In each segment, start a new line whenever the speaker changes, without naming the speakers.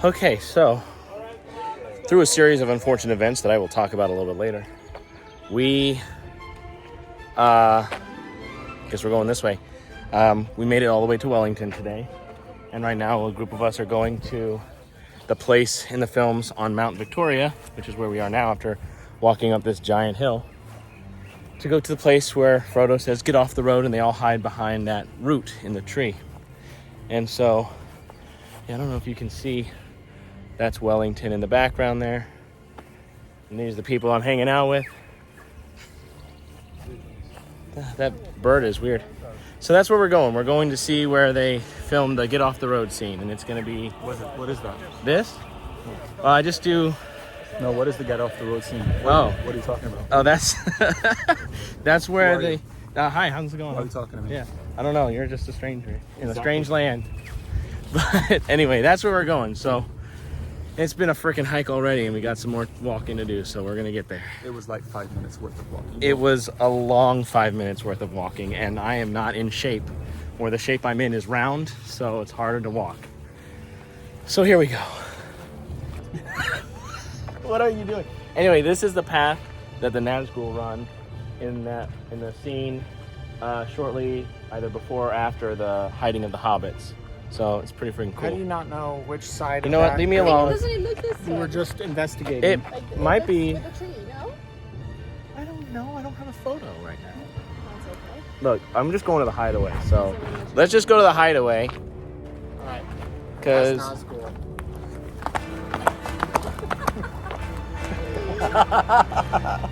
Okay, so through a series of unfortunate events that I will talk about a little bit later, we, guess we're going this way. We made it all the way to Wellington today, and right now a group of us are going to the place in the films on Mount Victoria, which is where we are now after walking up this giant hill, to go to the place where Frodo says, get off the road, and they all hide behind that root in the tree. And so, yeah, I don't know if you can see, that's Wellington in the background there. And these are the people I'm hanging out with. That bird is weird. So that's where we're going. We're going to see where they filmed the Get Off the Road scene, and it's going to be...
What is that?
This? I just do...
No, what is the Get Off the Road scene?
What
are you talking about?
Oh, that's... that's where they... hi, how's it going?
Why are you talking to me?
Yeah, I don't know. You're just a stranger in a strange land. But anyway, that's where we're going. So it's been a freaking hike already, and we got some more walking to do, so we're going to get there.
It was like 5 minutes worth of walking.
It was a long 5 minutes worth of walking, and I am not in shape, or the shape I'm in is round, so it's harder to walk. So here we go. What are you doing? Anyway, this is the path that the Nazgul run in the scene shortly either before or after the hiding of the hobbits. So it's pretty freaking cool.
How do you not know which side?
You know what? Leave me alone.
Doesn't it look this way?
We were just investigating.
It might be.
The tree, no?
I don't know. I don't have a photo right now.
That's okay.
Look, I'm just going to the hideaway. So let's just go to the hideaway.
All right.
Because
That's Nazgul.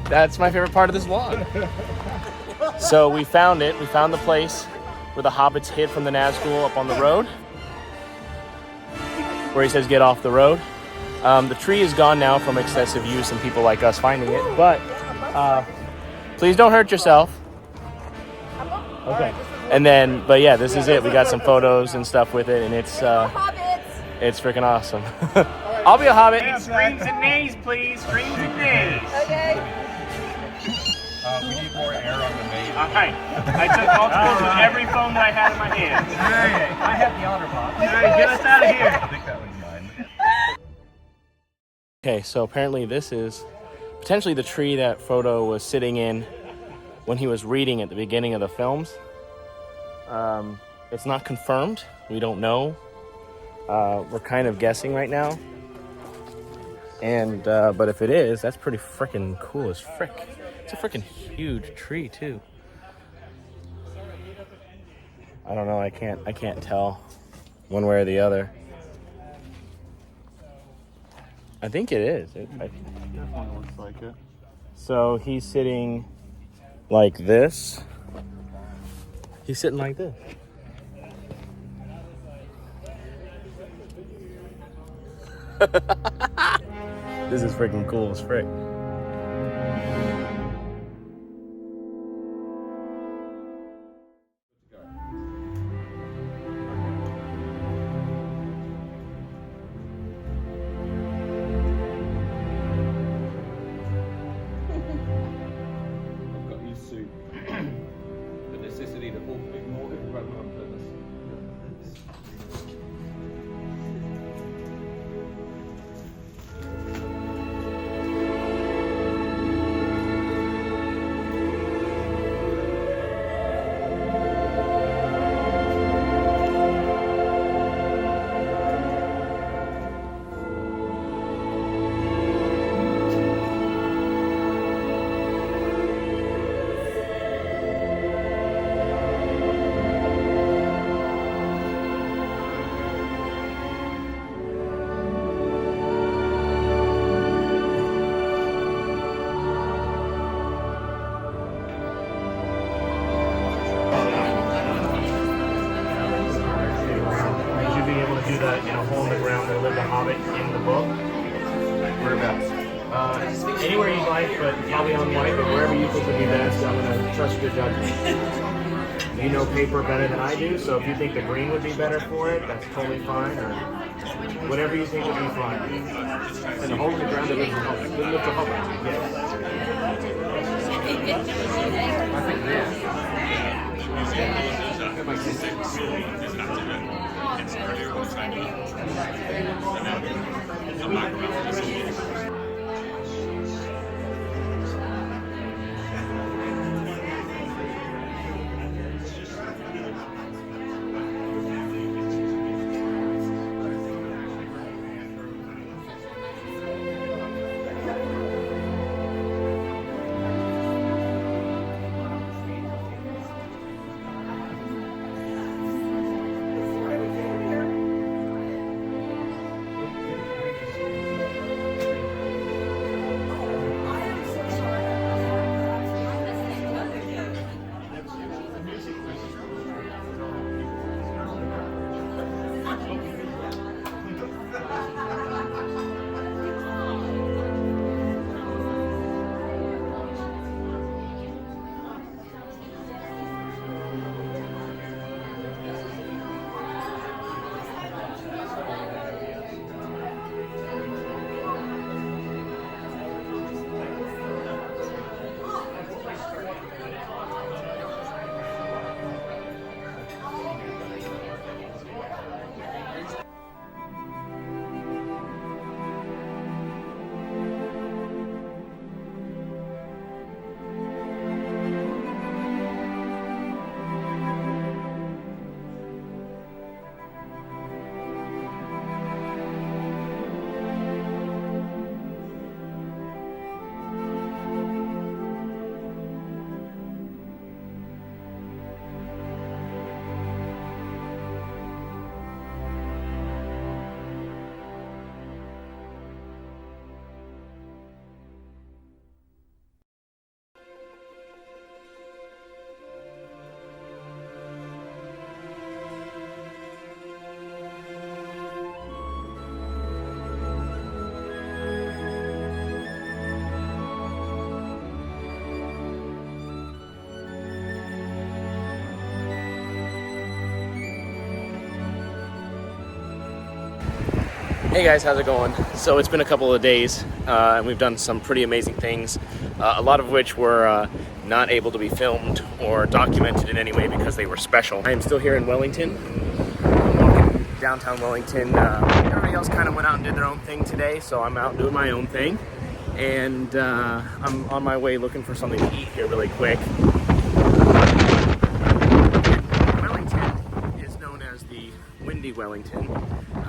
that's my favorite part of this vlog. So we found it. We found the place where the hobbits hid from the Nazgul up on the road, where he says get off the road. The tree is gone now from excessive use and people like us finding it, but please don't hurt yourself. Okay. And then, but yeah, this is it. We got some photos and stuff with it, and it's freaking awesome. I'll be a hobbit.
Screams and nays, please. Screams and nays.
Okay.
We need more air on the main.
All right. I took multiples with every phone that I had in my hand.
I have the honor box.
All right, get us out of here.
I think that was mine.
Okay, so apparently this is potentially the tree that Frodo was sitting in when he was reading at the beginning of the films. It's not confirmed. We don't know. We're kind of guessing right now. And but if it is, that's pretty freaking cool as frick. It's a freaking huge tree too. I don't know. I can't tell one way or the other. I think it is.
Definitely looks like it.
So he's sitting like this. He's sitting like this. This is freaking cool as frick.
I've got used to the necessity to ignore everyone when I'm doing this.
Do the hole in the ground that lived a hobbit in the book.
Whereabouts?
Anywhere you'd like, but probably on white, but wherever you think would be best, I'm going to trust your judgment. You know paper better than I do, so if you think the green would be better for it, that's totally fine, or whatever you think would be fine. And the hole in the ground that lives a hobbit. Yes.
I think this.
It's pretty exciting. And now come back around to this. Hey guys, how's it going? So it's been a couple of days and we've done some pretty amazing things, a lot of which were not able to be filmed or documented in any way because they were special. I am still here in Wellington. I'm walking downtown Wellington. Everybody else kind of went out and did their own thing today, so I'm out doing my own thing. And I'm on my way looking for something to eat here really quick. Wellington is known as the Windy Wellington,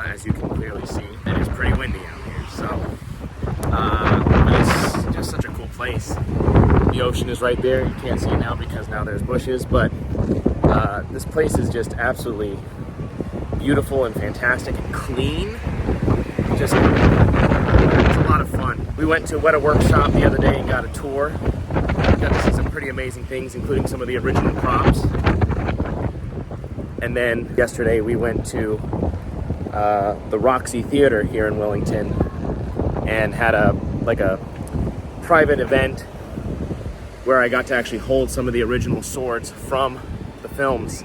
as you can clearly see. It is pretty windy out here, so but it's just such a cool place. The ocean is right there. You can't see it now because now there's bushes, but this place is just absolutely beautiful and fantastic and clean. Just it's a lot of fun. We went to Weta Workshop the other day and got a tour. Got to see some pretty amazing things, including some of the original props. And then yesterday we went to the Roxy Theater here in Wellington and had a private event where I got to actually hold some of the original swords from the films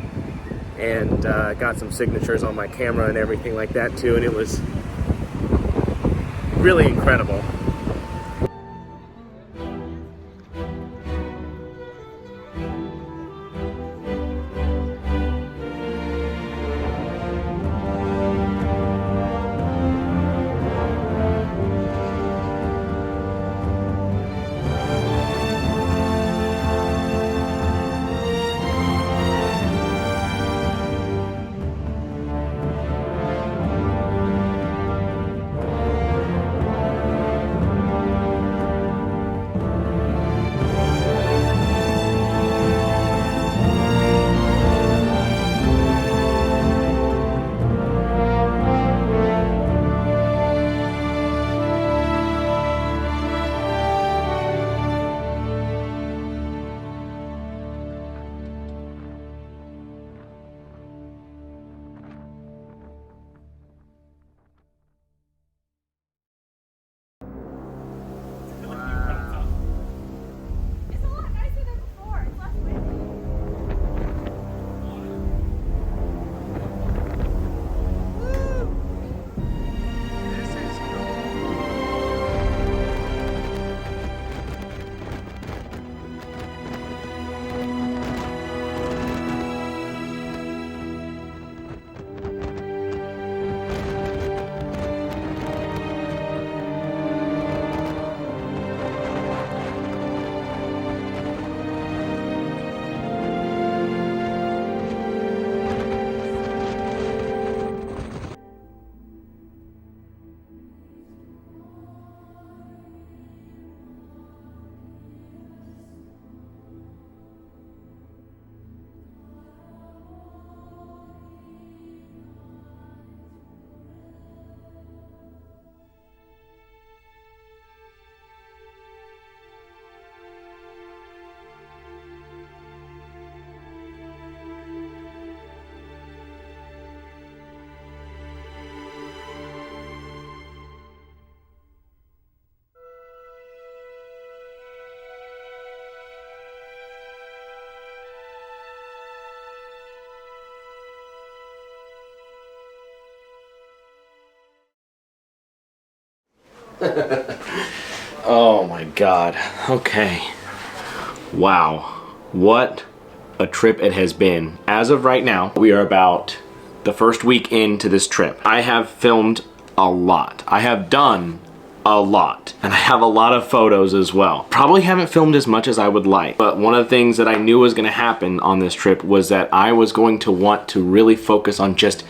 and got some signatures on my camera and everything like that too, and it was really incredible. Oh my God. Okay. Wow. What a trip it has been. As of right now, we are about the first week into this trip. I have filmed a lot. I have done a lot. And I have a lot of photos as well. Probably haven't filmed as much as I would like, but one of the things that I knew was gonna happen on this trip was that I was going to want to really focus on just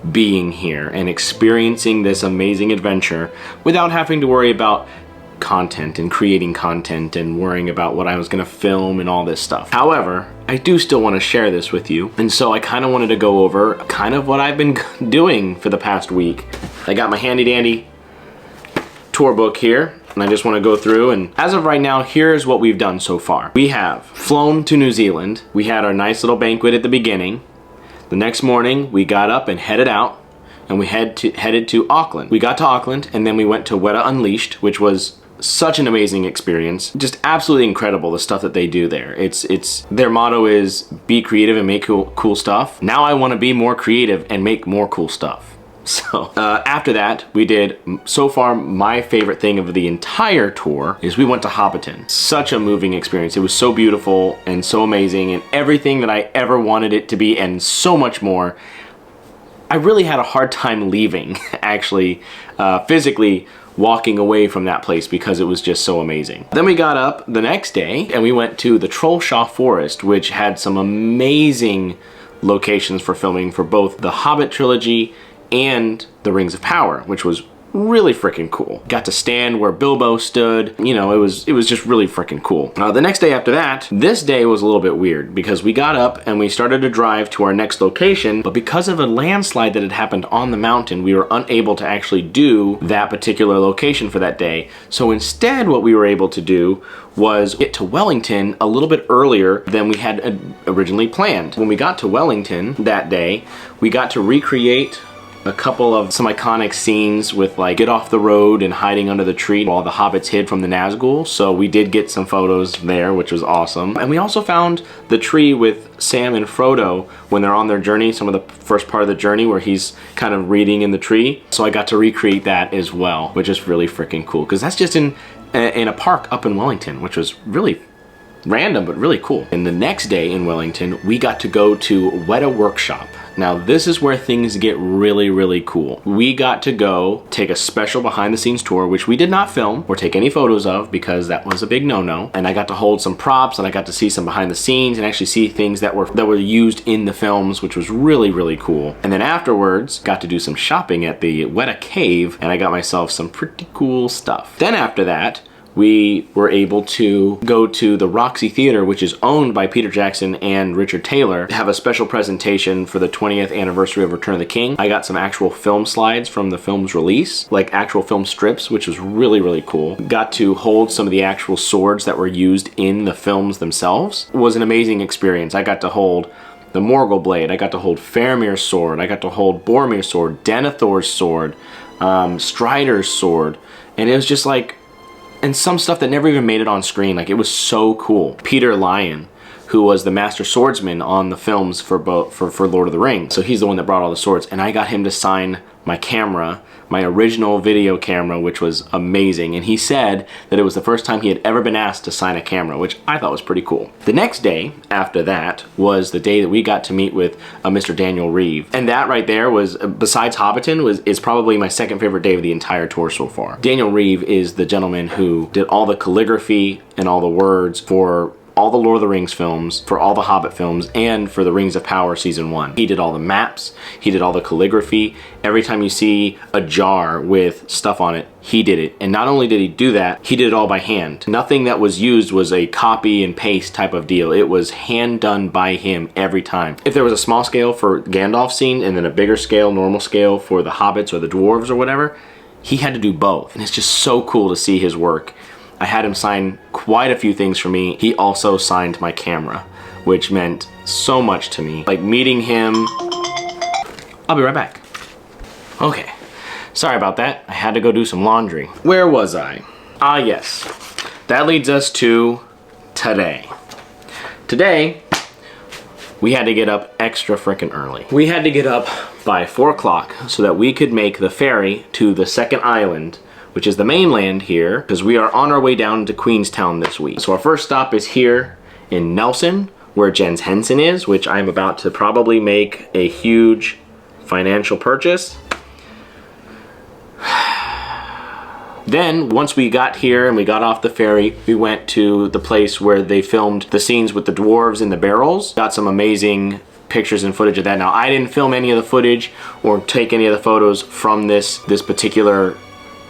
being here and experiencing this amazing adventure without having to worry about content and creating content and worrying about what I was gonna film and all this stuff. However, I do still want to share this with you, and so I kind of wanted to go over kind of what I've been doing for the past week. I got my handy dandy tour book here, and I just want to go through, and as of right now, here's what we've done so far. We have flown to New Zealand. We had our nice little banquet at the beginning. The next morning, we got up and headed out, and we headed to Auckland. We got to Auckland, and then we went to Weta Unleashed, which was such an amazing experience. Just absolutely incredible, the stuff that they do there. It's their motto is be creative and make cool stuff. Now I want to be more creative and make more cool stuff. So after that, we did, so far, my favorite thing of the entire tour is we went to Hobbiton. Such a moving experience. It was so beautiful and so amazing and everything that I ever wanted it to be and so much more. I really had a hard time leaving, actually, physically walking away from that place because it was just so amazing. Then we got up the next day and we went to the Trollshaw Forest, which had some amazing locations for filming for both the Hobbit trilogy and the Rings of Power, which was really freaking cool. Got to stand where Bilbo stood. You know, it was just really freaking cool. The next day after that, this day was a little bit weird because we got up and we started to drive to our next location, but because of a landslide that had happened on the mountain, we were unable to actually do that particular location for that day. So instead, what we were able to do was get to Wellington a little bit earlier than we had originally planned. When we got to Wellington that day, we got to recreate a couple of some iconic scenes with like get off the road and hiding under the tree while the hobbits hid from the Nazgul. So we did get some photos there, which was awesome. And we also found the tree with Sam and Frodo when they're on their journey, some of the first part of the journey where he's kind of reading in the tree. So I got to recreate that as well, which is really freaking cool because that's just in a park up in Wellington, which was really random but really cool. And the next day in Wellington, we got to go to Weta Workshop. Now this is where things get really, really cool. We got to go take a special behind the scenes tour, which we did not film or take any photos of because that was a big no-no. And I got to hold some props and I got to see some behind the scenes and actually see things that were used in the films, which was really, really cool. And then afterwards, got to do some shopping at the Weta Cave and I got myself some pretty cool stuff. Then after that, we were able to go to the Roxy Theater, which is owned by Peter Jackson and Richard Taylor, to have a special presentation for the 20th anniversary of Return of the King. I got some actual film slides from the film's release, like actual film strips, which was really, really cool. Got to hold some of the actual swords that were used in the films themselves. It was an amazing experience. I got to hold the Morgul blade, I got to hold Faramir's sword, I got to hold Boromir's sword, Denethor's sword, Strider's sword, and it was just like, and some stuff that never even made it on screen. Like, it was so cool. Peter Lyon, who was the master swordsman on the films for Lord of the Rings. So he's the one that brought all the swords, and I got him to sign my camera, my original video camera, which was amazing. And he said that it was the first time he had ever been asked to sign a camera, which I thought was pretty cool. The next day after that was the day that we got to meet with Mr. Daniel Reeve. And that right there was, besides Hobbiton, is probably my second favorite day of the entire tour so far. Daniel Reeve is the gentleman who did all the calligraphy and all the words for all the Lord of the Rings films, for all the Hobbit films, and for the Rings of Power Season 1. He did all the maps, he did all the calligraphy. Every time you see a jar with stuff on it, he did it. And not only did he do that, he did it all by hand. Nothing that was used was a copy and paste type of deal. It was hand done by him every time. If there was a small scale for Gandalf's scene and then a bigger scale, normal scale for the Hobbits or the Dwarves or whatever, he had to do both. And it's just so cool to see his work. I had him sign quite a few things for me. He also signed my camera, which meant so much to me. Like meeting him. I'll be right back. Okay, sorry about that. I had to go do some laundry. Where was I? Ah, yes. That leads us to today. Today, we had to get up extra frickin' early. We had to get up by 4 o'clock so that we could make the ferry to the second island, which is the mainland here, because we are on our way down to Queenstown this week. So our first stop is here in Nelson, where Jens Henson is, which I'm about to probably make a huge financial purchase. Then, once we got here and we got off the ferry, we went to the place where they filmed the scenes with the dwarves in the barrels. Got some amazing pictures and footage of that. Now, I didn't film any of the footage or take any of the photos from this particular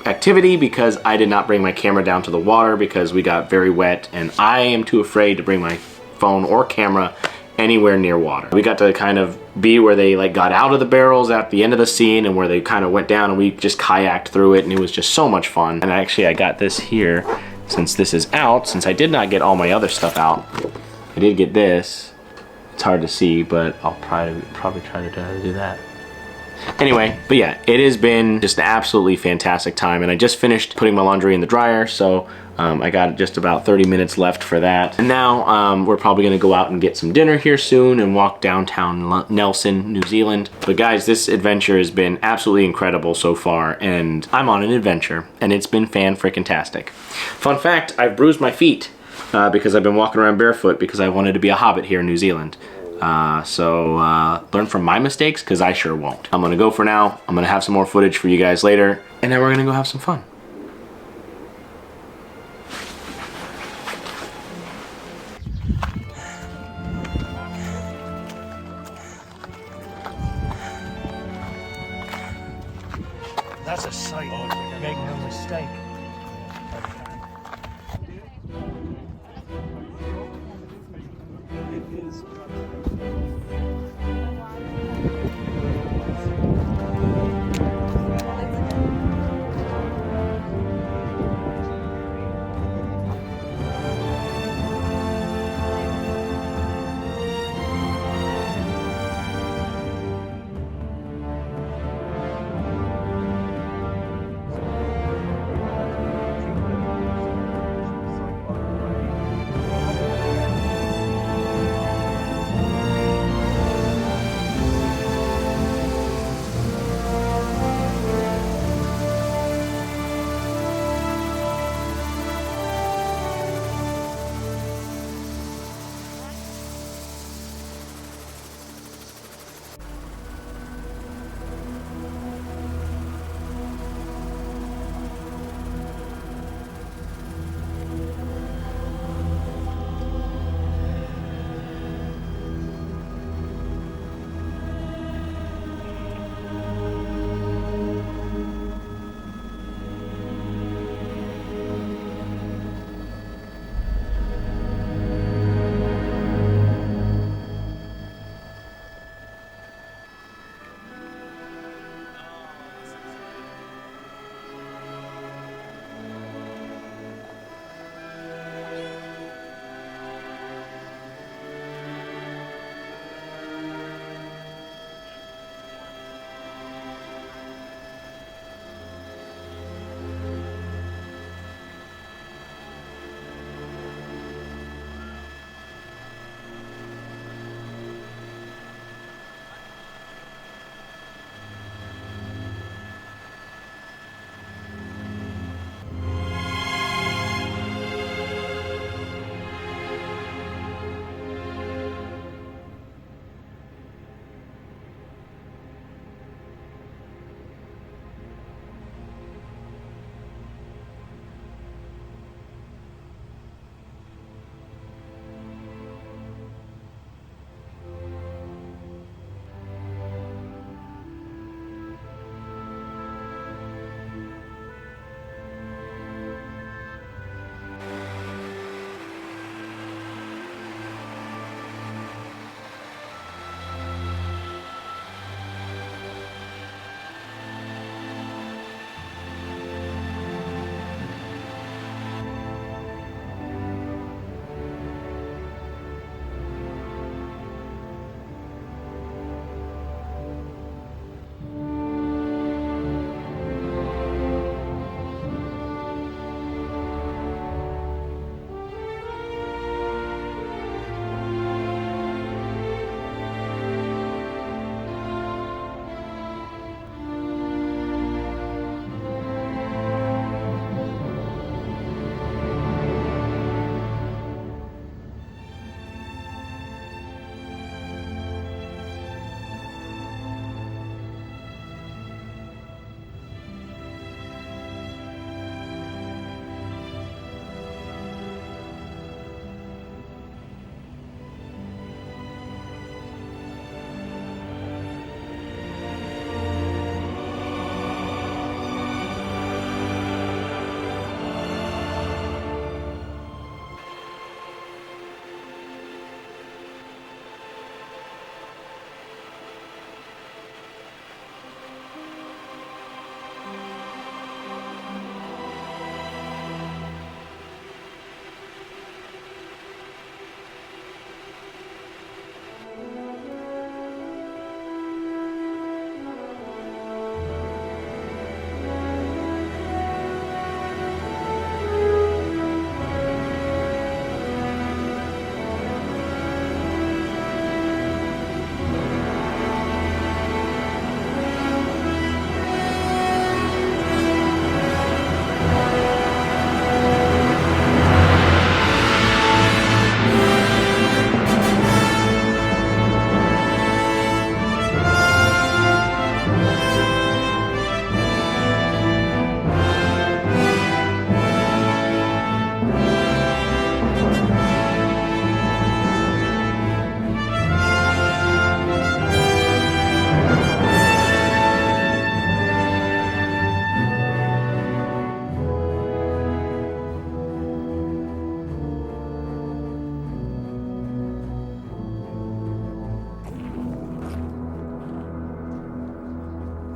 activity because I did not bring my camera down to the water because we got very wet and I am too afraid to bring my phone or camera anywhere near water. We got to kind of be where they like got out of the barrels at the end of the scene and where they kind of went down, and we just kayaked through it, and it was just so much fun. And actually I got this here since this is out, since I did not get all my other stuff out. I did get this. It's hard to see, but I'll probably try to do that. Anyway, but yeah, it has been just an absolutely fantastic time, and I just finished putting my laundry in the dryer, so I got just about 30 minutes left for that. And now we're probably gonna go out and get some dinner here soon and walk downtown Nelson, New Zealand. But guys, this adventure has been absolutely incredible so far, and I'm on an adventure, and it's been fan-frickin-tastic. Fun fact, I've bruised my feet because I've been walking around barefoot because I wanted to be a hobbit here in New Zealand. So learn from my mistakes, because I sure won't. I'm gonna go for now. I'm gonna have some more footage for you guys later, and then we're gonna go have some fun.
That's a sight. Make no mistake.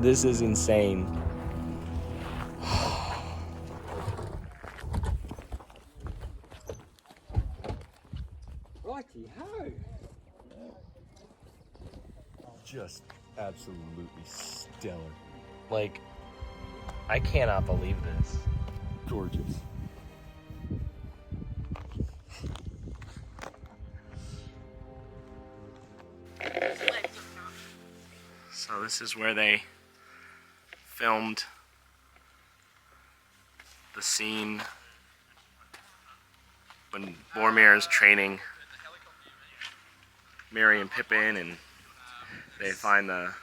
This is insane.
Righty ho! Just absolutely stellar.
Like, I cannot believe this.
Gorgeous.
So this is where they filmed the scene when Boromir is training Merry and Pippin, and they find the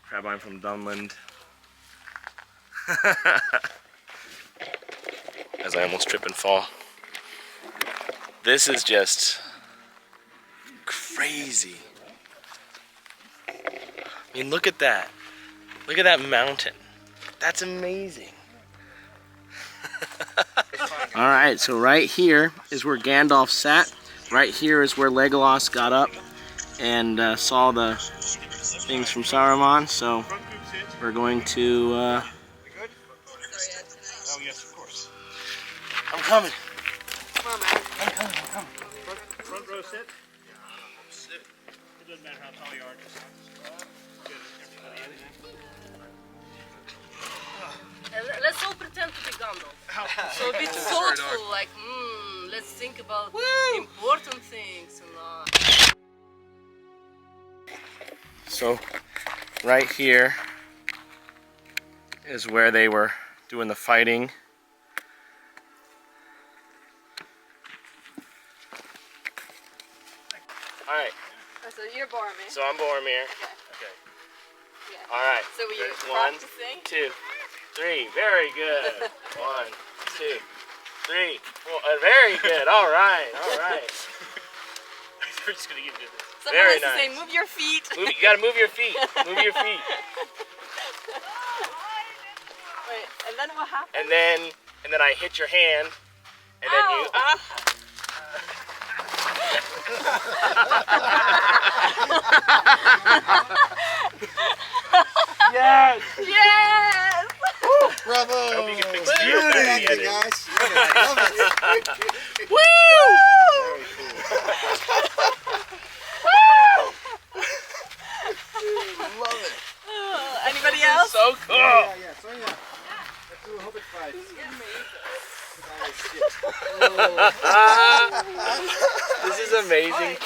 Crabine from Dunland. As I almost trip and fall. This is just crazy. I mean, look at that. Look at that mountain. That's amazing. Alright, so right here is where Gandalf sat. Right here is where Legolas got up and saw the things from Saruman. So we're going to...
Oh, yes, of course.
I'm coming.
Come on, man. I'm coming. Front row sit. It doesn't matter how tall you are. Just get everybody in there.
Let's all pretend to be Gandalf. So a bit thoughtful, like, let's think about important things and
So right here is where they were doing the fighting. Alright,
So you're Boromir.
so I'm Boromir.
Okay. Yeah.
Alright,
So were you
one,
practicing?
2, 3, very good. 1, 2, 3, 4, very good. Alright.
We're just gonna get into this.
Someone
Very
has to say,
nice.
move your feet.
You gotta move your feet. Move your feet.
Wait, and then what happened?
And then I hit your hand, and then you.
Ow.
Yes.
Yes!
Bravo!
I hope you can fix the ear back at the end.
guys. Love it.
Anybody else?
So cool.
Yeah. So yeah. Let's do a Hobbit fight.
This is amazing.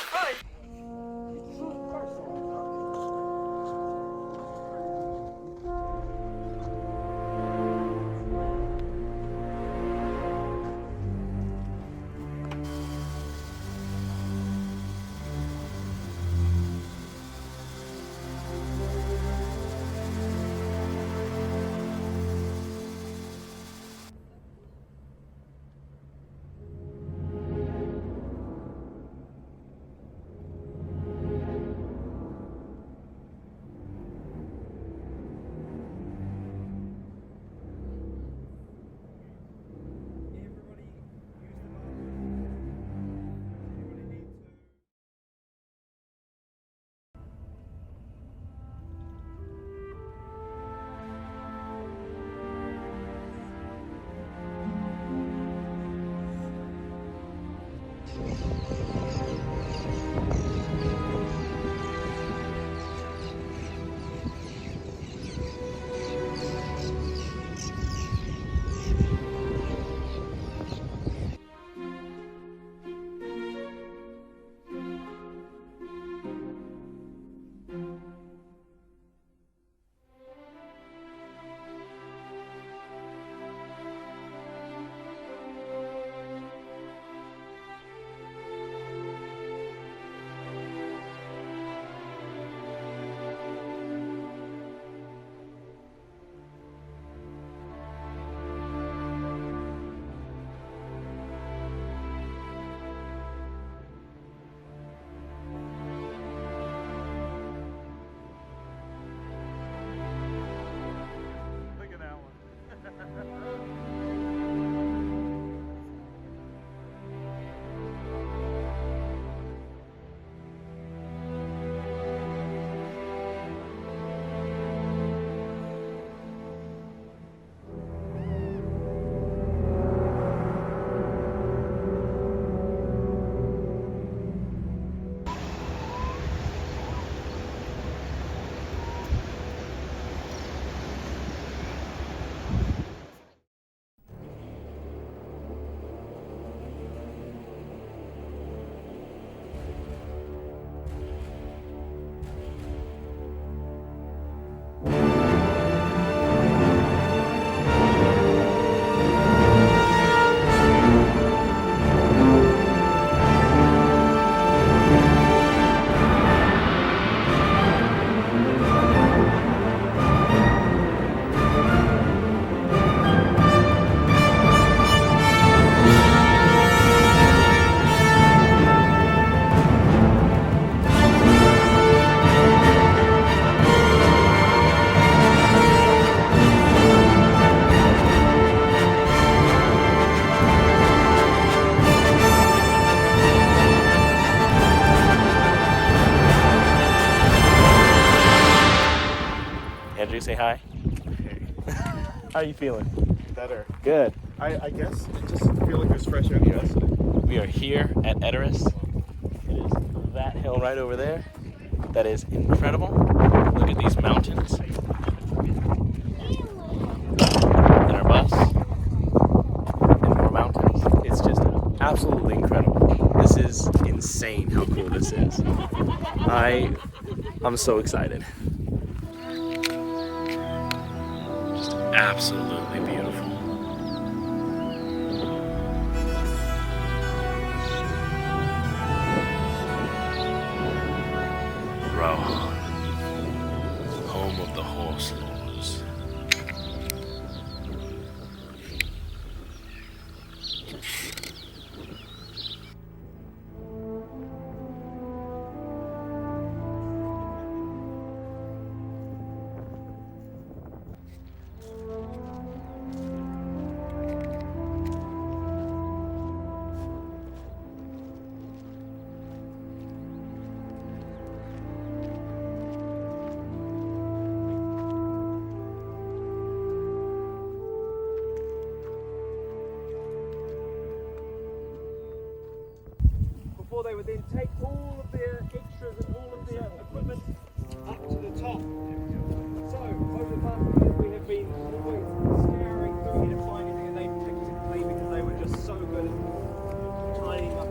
How are you feeling?
Better.
Good.
I guess it just feel like there's fresh air yesterday.
We are here at Edoras. It is that hill right over there. That is incredible. Look at these mountains. And our bus. And more mountains. It's just absolutely incredible. This is insane how cool this is. I'm so excited. Just absolutely beautiful. Rohan, home of the horse lords.
Before they would then take all of their extras and all of their equipment up to the top. So, over the past few years, we have been always scouring through here to find anything, and they picked it clean because they were just so good at tidying up.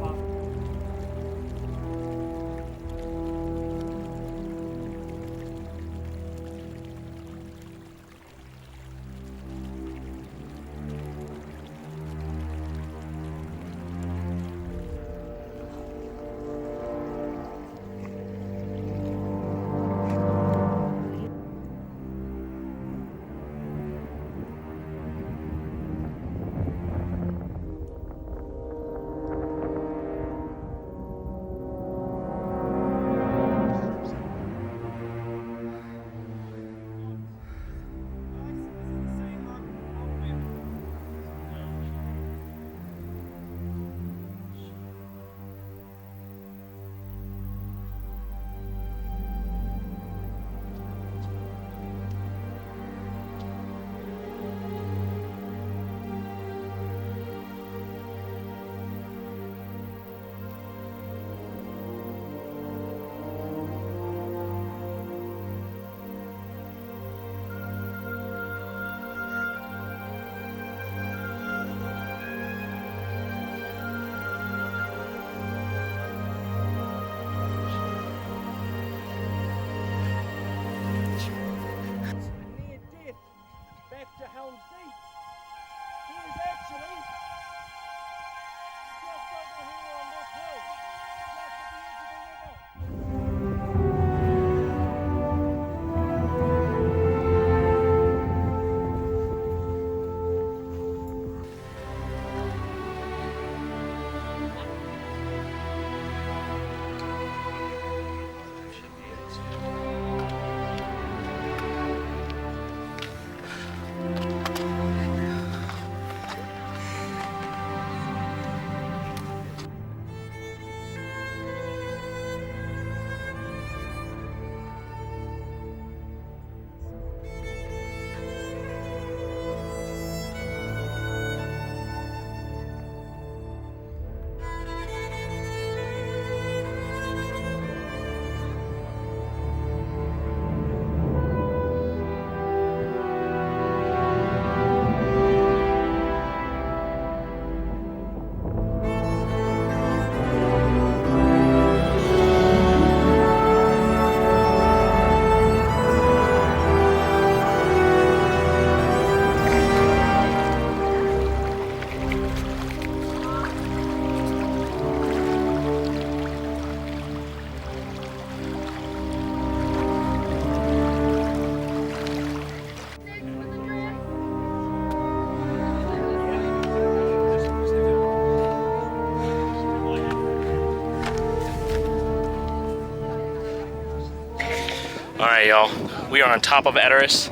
All right, y'all. We are on top of Edoras,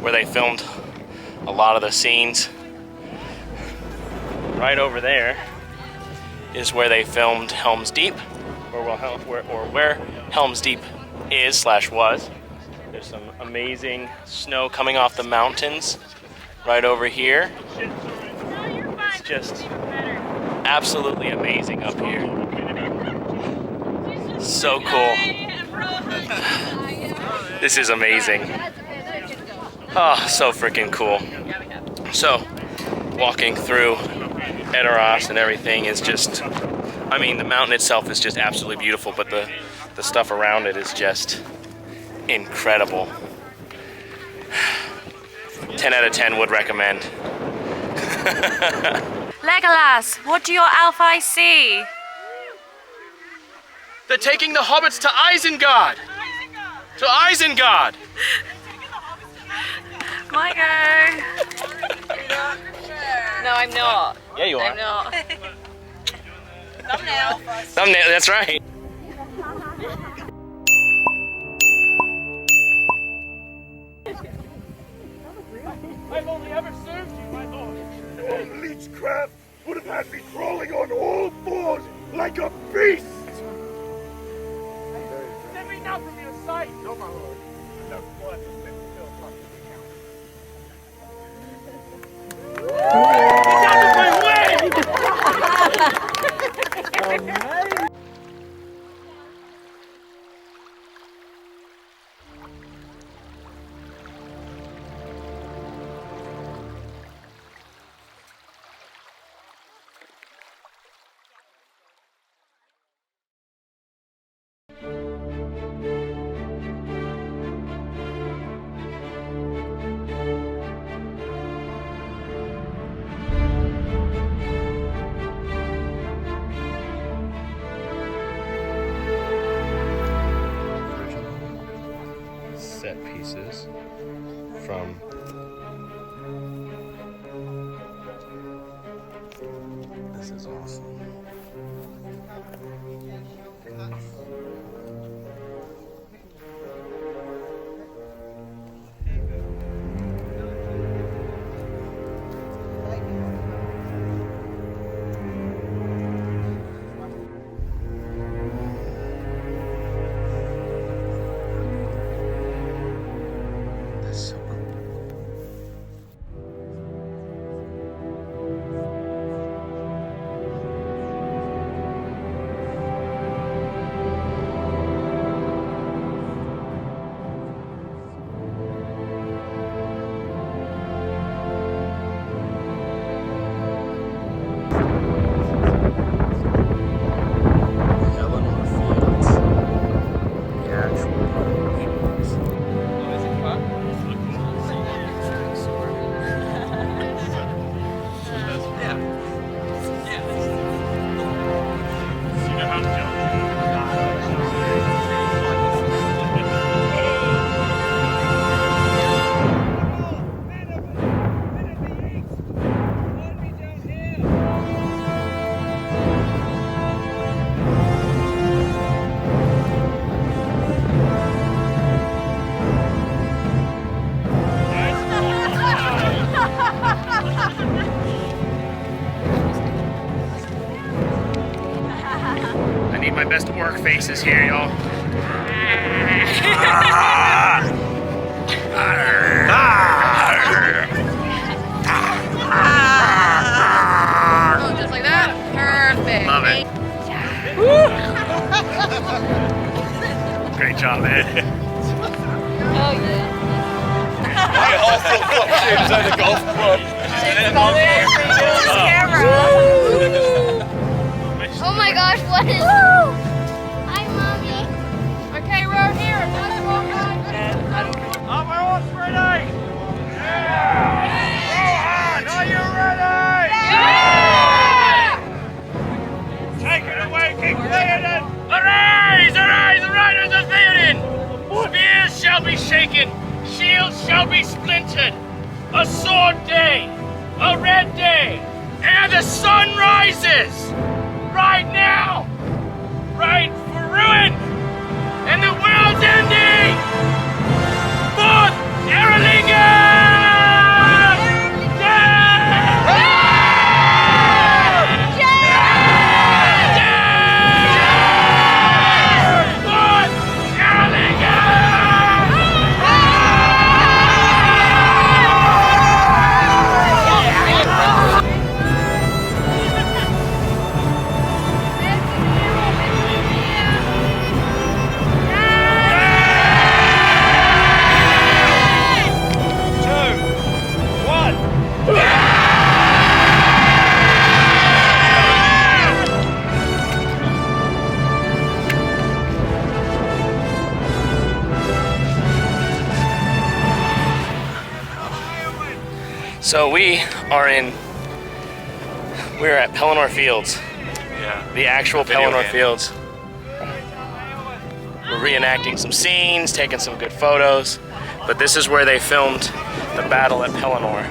where they filmed a lot of the scenes. Right over there is where they filmed Helm's Deep, or where Helm's Deep is / was. There's some amazing snow coming off the mountains right over here. It's just absolutely amazing up here. So cool. This is amazing. Oh, so freaking cool. So, walking through Edoras and everything is just, I mean, the mountain itself is just absolutely beautiful, but the stuff around it is just incredible. 10 out of 10 would recommend.
Legolas, what do your elf eyes see?
They're taking the hobbits to Isengard! To Isengard!
Margo! No, I'm not.
Yeah, you are.
I'm not.
Thumbnail, that's right.
I've only ever served you, my lord.
Leechcraft would have had me crawling on all fours like a beast!
Let me not from your sight.
No, my lord. Enough blood has been spilled on
Get out of my way!
Set pieces from this is awesome. That's so cool. Pelennor Fields. The actual Pelennor Fields. I need my best work faces here, y'all.
Oh, just like that? Perfect.
Love it. Great job, man.
Oh, yeah.
inside the golf club.
Oh my gosh, what is... Hi, Mommy.
Okay, we're here. That's all right.
Are my horse ready? Yeah! Rohan, are you ready? Yeah! Take it away, King Theoden!
Arise, arise, riders of Theoden! Spears shall be shaken, shields shall be splintered. A sword day, a red day, ere the sun rises. Right now, right for ruin, and the world's ending. Forth, Erlinga! So we're at Pelennor Fields.
Yeah.
The actual
Video
Pelennor
game.
Fields. We're reenacting some scenes, taking some good photos, but this is where they filmed the battle at Pelennor.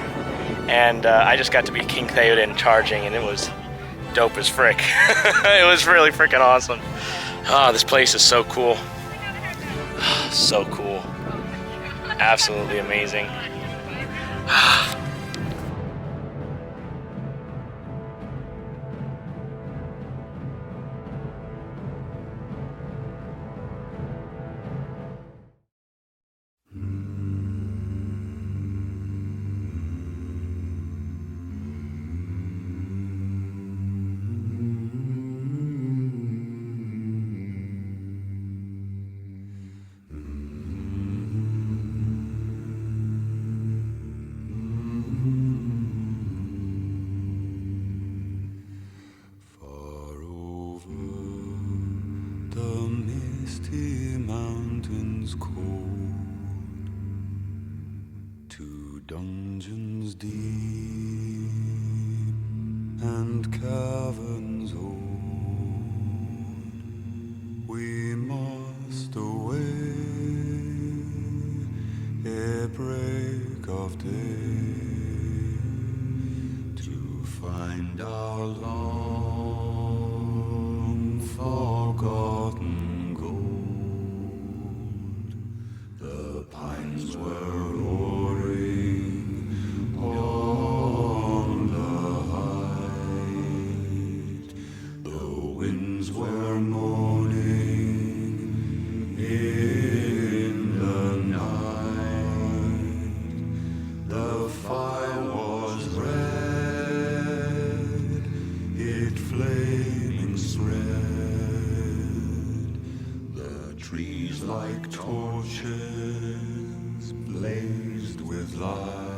And I just got to be King Theoden charging, and it was dope as frick. It was really freaking awesome. Oh, this place is so cool. So cool. Absolutely amazing.
The misty mountains cold, to dungeons deep and caverns old, we must away ere break of day to find our long forgotten gold. The pines were roaring on the height, the winds were moaning in the night. The fire was red, it flaming spread, the trees like torches blazed with light.